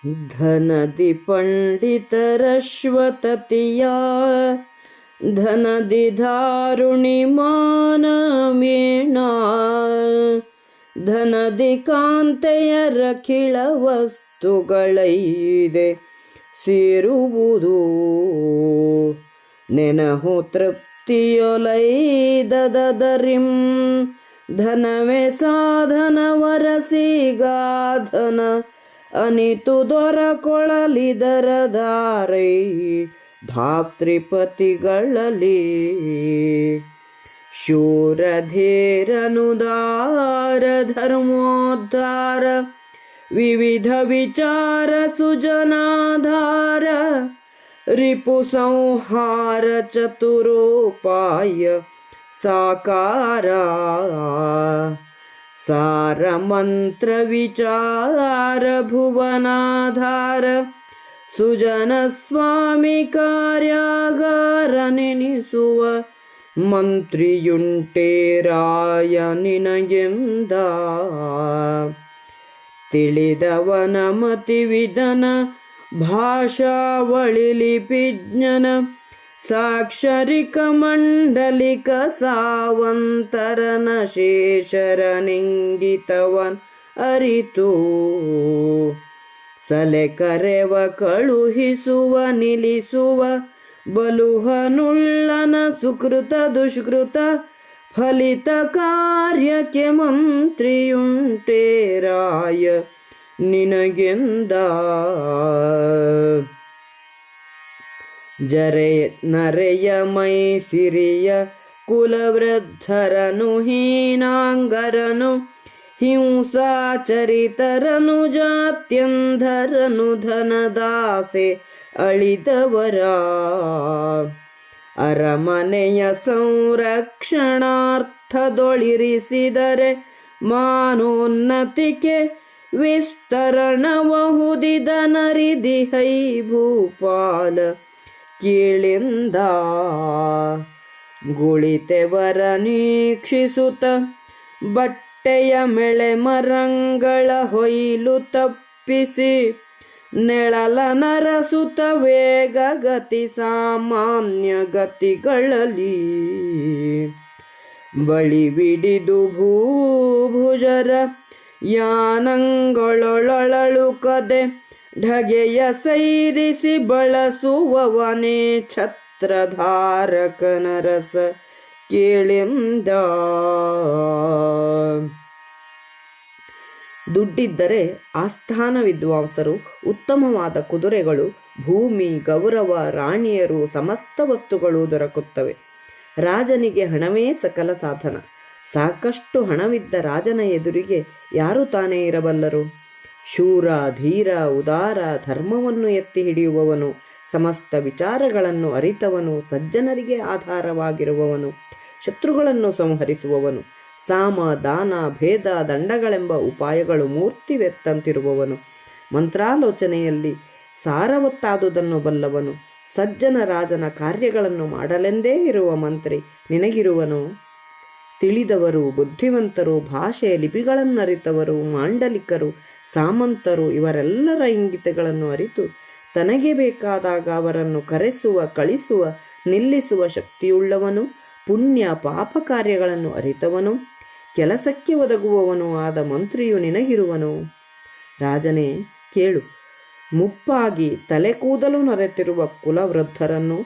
ಧನದಿ ಪಂಡಿತರಶ್ವತತಿಯ ಧನದಿ ಧಾರುಣಿ ಮಾನಮೇಣ ಧನದಿ ಕಾಂತೆಯರಖಿಳ ವಸ್ತುಗಳೈದೆ ಸೇರುವುದು ನೆನಹು ತೃಪ್ತಿಯೊಲೈದದರಿಂ ಧನವೇ ಸಾಧನ ವರಸಿಗಾಧನ ಅನಿತು ದೊರಕೊಳಲಿದರದಾರೈ ಧಾತ್ರಿಪತಿಗಳಲ್ಲಿ ಶೂರಧೀರನುದಾರ ಧರ್ಮೋದ್ಧಾರ ವಿವಿಧ ವಿಚಾರ ಸುಜನಾಧಾರ ರಿಪು ಸಂಹಾರ ಚತುರೋಪಾಯ ಸಾಕಾರ ಸಾರ ಮಂತ್ರ ವಿಚಾರ ಭುವನಾಧಾರ ಸುಜನ ಸ್ವಾಮಿ ಕಾರ್ಯಾಗಾರ ನೆನೆಸುವ ಮಂತ್ರಿಯುಂಟೇ ರಾಯ ನಿನಗೆಂದ ತಿಳಿದವನ ಮತಿವಿದನ ಭಾಷಾವಳಿ ಲಿಪಿಜ್ಞನ ಸಾಕ್ಷರಿಕ ಮಂಡಲಿಕ ಸಾವಂತರನ ಶೇಷರನಿಂಗಿತವನ್ ಅರಿತು ಸಲೆ ಕರೆವ ಕಳುಹಿಸುವ ನಿಲ್ಲಿಸುವ ಬಲುಹನುಳ್ಳನ ಸುಕೃತ ದುಷ್ಕೃತ ಫಲಿತ ಕಾರ್ಯಕ್ಕೆ ಮಂತ್ರಿಯುಂಟೇ ರಾಯ ನಿನಗೆಂದ ಜರೆ ನರೆಯ ಮೈ ಸಿರಿಯ ಕುಲವೃದ್ಧರನು ಹೀನಾಂಗರನು ಹಿಂಸಾಚರಿತರನು ಜಾತ್ಯಂಧರನು ಧನದಾಸೆ ಅಳಿದವರ ಅರಮನೆಯ ಸಂರಕ್ಷಣಾರ್ಥದೊಳಿರಿಸಿದರೆ ಮಾನೋನ್ನತಿಕೆ ವಿಸ್ತರಣಬಹುದಿದ ನರಿದಿಹೈ ಭೂಪಾಲ ಕೀಳಿಂದ ಗುಳಿತೆವರ ನೀಕ್ಷಿಸುತ್ತ ಬಟ್ಟೆಯ ಮೆಳೆ ಮರಂಗಳ ಹೊಯ್ಲು ತಪ್ಪಿಸಿ ನೆಳಲ ನರಸುತ ವೇಗ ಗತಿ ಸಾಮಾನ್ಯ ಗತಿಗಳಲ್ಲಿ ಬಳಿ ಬಿಡಿದು ಭೂಭುಜರ ಯಾನಂಗಳೊಳಳುಕದೆ ಢಗೆಯ ಸೈರಿಸಿ ಬಳಸುವವನೇ ಛತ್ರಧಾರಕನ ರಸ ಕೇಳಿಂದ ದುಡ್ಡಿದ್ದರೆ ಆಸ್ಥಾನ ವಿದ್ವಾಂಸರು, ಉತ್ತಮವಾದ ಕುದುರೆಗಳು, ಭೂಮಿ, ಗೌರವ, ರಾಣಿಯರು, ಸಮಸ್ತ ವಸ್ತುಗಳು ದೊರಕುತ್ತವೆ. ರಾಜನಿಗೆ ಹಣವೇ ಸಕಲ ಸಾಧನ. ಸಾಕಷ್ಟು ಹಣವಿದ್ದ ರಾಜನ ಎದುರಿಗೆ ಯಾರು ತಾನೇ ಇರಬಲ್ಲರು? ಶೂರ, ಧೀರ, ಉದಾರ, ಧರ್ಮವನ್ನು ಎತ್ತಿ ಹಿಡಿಯುವವನು, ಸಮಸ್ತ ವಿಚಾರಗಳನ್ನು ಅರಿತವನು, ಸಜ್ಜನರಿಗೆ ಆಧಾರವಾಗಿರುವವನು, ಶತ್ರುಗಳನ್ನು ಸಂಹರಿಸುವವನು, ಸಾಮ, ದಾನ, ಭೇದ, ದಂಡಗಳೆಂಬ ಉಪಾಯಗಳು ಮೂರ್ತಿವೆತ್ತಂತಿರುವವನು, ಮಂತ್ರಾಲೋಚನೆಯಲ್ಲಿ ಸಾರವತ್ತಾದುದನ್ನು ಬಲ್ಲವನು, ಸಜ್ಜನ ರಾಜನ ಕಾರ್ಯಗಳನ್ನು ಮಾಡಲೆಂದೇ ಇರುವ ಮಂತ್ರಿ ನಿನಗಿರುವನು. ತಿಳಿದವರು, ಬುದ್ಧಿವಂತರು, ಭಾಷೆ ಲಿಪಿಗಳನ್ನರಿತವರು, ಮಾಂಡಲಿಕರು, ಸಾಮಂತರು ಇವರೆಲ್ಲರ ಇಂಗಿತಗಳನ್ನು ಅರಿತು ತನಗೆ ಬೇಕಾದಾಗ ಅವರನ್ನು ಕರೆಸುವ, ಕಳಿಸುವ, ನಿಲ್ಲಿಸುವ ಶಕ್ತಿಯುಳ್ಳವನು, ಪುಣ್ಯ ಪಾಪ ಕಾರ್ಯಗಳನ್ನು ಅರಿತವನು, ಕೆಲಸಕ್ಕೆ ಒದಗುವವನು ಆದ ಮಂತ್ರಿಯು ನಿನಗಿರುವನು. ರಾಜನೇ ಕೇಳು, ಮುಪ್ಪಾಗಿ ತಲೆ ಕೂದಲು ನರೆತಿರುವ ಕುಲವೃದ್ಧರನ್ನು,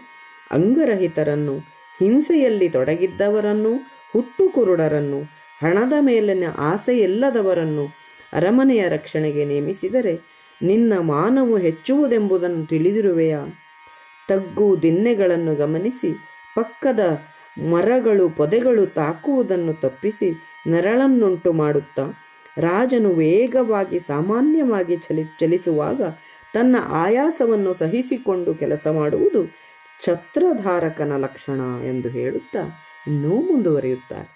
ಅಂಗರಹಿತರನ್ನು, ಹಿಂಸೆಯಲ್ಲಿ ತೊಡಗಿದ್ದವರನ್ನು, ಹುಟ್ಟು ಕುರುಡರನ್ನು, ಹಣದ ಮೇಲಿನ ಆಸೆಯಿಲ್ಲದವರನ್ನು ಅರಮನೆಯ ರಕ್ಷಣೆಗೆ ನೇಮಿಸಿದರೆ ನಿನ್ನ ಮಾನವು ಹೆಚ್ಚುವುದೆಂಬುದನ್ನು ತಿಳಿದಿರುವೆಯಾ? ತಗ್ಗು ದಿನ್ನೆಗಳನ್ನು ಗಮನಿಸಿ ಪಕ್ಕದ ಮರಗಳು ಪೊದೆಗಳು ತಾಕುವುದನ್ನು ತಪ್ಪಿಸಿ ನೆರಳನ್ನುಂಟು ಮಾಡುತ್ತಾ ರಾಜನು ವೇಗವಾಗಿ ಸಾಮಾನ್ಯವಾಗಿ ಚಲಿಸುವಾಗ ತನ್ನ ಆಯಾಸವನ್ನು ಸಹಿಸಿಕೊಂಡು ಕೆಲಸ ಮಾಡುವುದು ಛತ್ರಧಾರಕನ ಲಕ್ಷಣ ಎಂದು ಹೇಳುತ್ತಾ ಇನ್ನೂ ಮುಂದುವರಿಯುತ್ತಾರೆ.